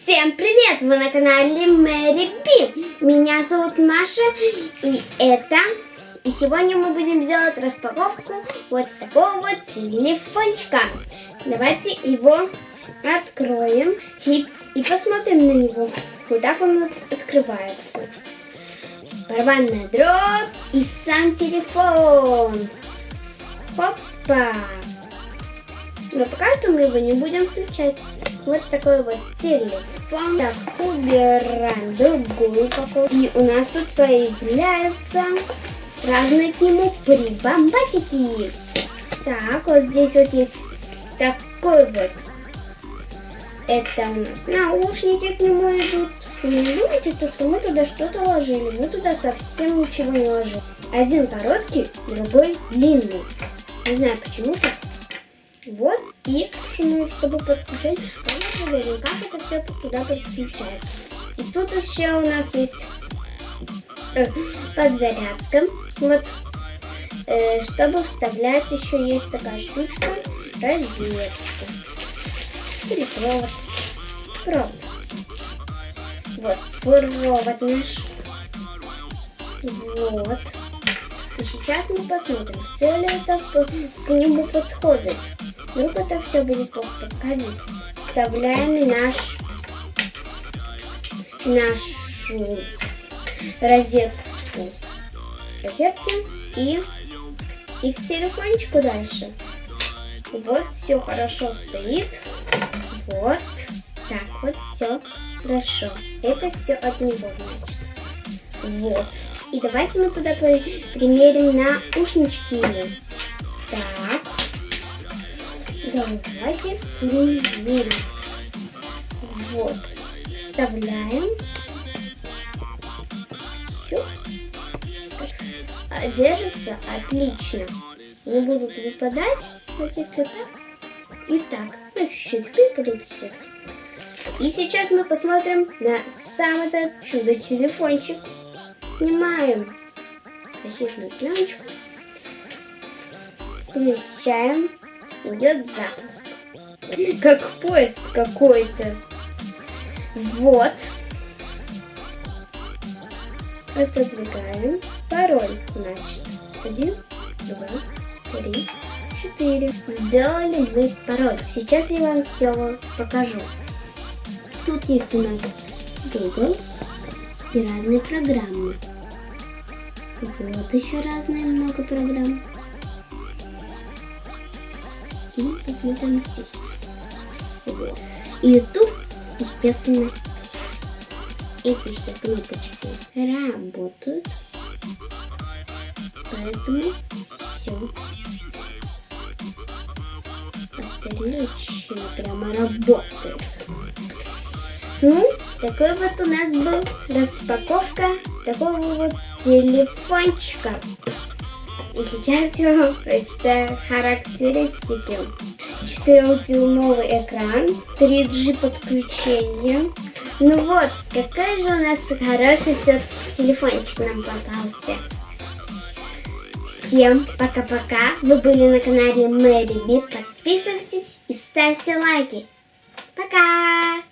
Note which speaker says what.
Speaker 1: Всем привет! Вы на канале Мэри Би. Меня зовут Маша, и сегодня мы будем делать распаковку вот такого вот телефончика. Давайте его откроем и посмотрим на него, куда он открывается. Барабанная дробь и сам телефон. Хопа! Но пока что мы его не будем включать. Вот такой вот телефон. Так, убираем другую упаковку. И у нас тут появляются разные к нему прибамбасики. Так, вот здесь вот есть такой вот. Это у нас наушники к нему идут. Вы не думайте, что мы туда что-то ложили. Мы туда совсем ничего не ложили. Один короткий, другой длинный. Не знаю почему так. Вот, и чтобы подключать, мы проверим, как это все туда подключается. И тут еще у нас есть подзарядка. Вот, чтобы вставлять, еще есть такая штучка, розеточка. Или провод. Провод. Вот, провод наш. Вот. И сейчас мы посмотрим, все ли это к нему подходит. Вдруг это все будет плохо подходить. Вставляем нашу розетку и к телефончику дальше. Вот, все хорошо стоит. Вот, так вот, все хорошо. Это все от него, значит. Вот. И давайте мы туда примерим наушнички. Так. Давайте примерим. Вот. Вставляем. Все. Держится отлично. Не будут выпадать. Вот если так. И так. Ну, чуть-чуть выпадут, естественно. И сейчас мы посмотрим на сам этот чудо-телефончик. Снимаем защитную пленочку. Включаем. Идет запуск. Как поезд какой-то. Вот. Отодвигаем. Пароль, значит. 1, 2, 3, 4. Сделали мы пароль. Сейчас я вам все покажу. Тут есть у нас Google и разные программы. Вот еще разные много программ. И посмотрим здесь. Вот. YouTube, естественно, эти все кнопочки работают. Поэтому все отлично, прямо работает. Ну, такой вот у нас был распаковка такого вот телефончика. И сейчас я вам прочитаю характеристики. 4-дюймовый экран, 3G подключение. Ну вот, какой же у нас хороший все-таки телефончик нам попался. Всем пока-пока. Вы были на канале Мэри Би. Подписывайтесь и ставьте лайки. Пока!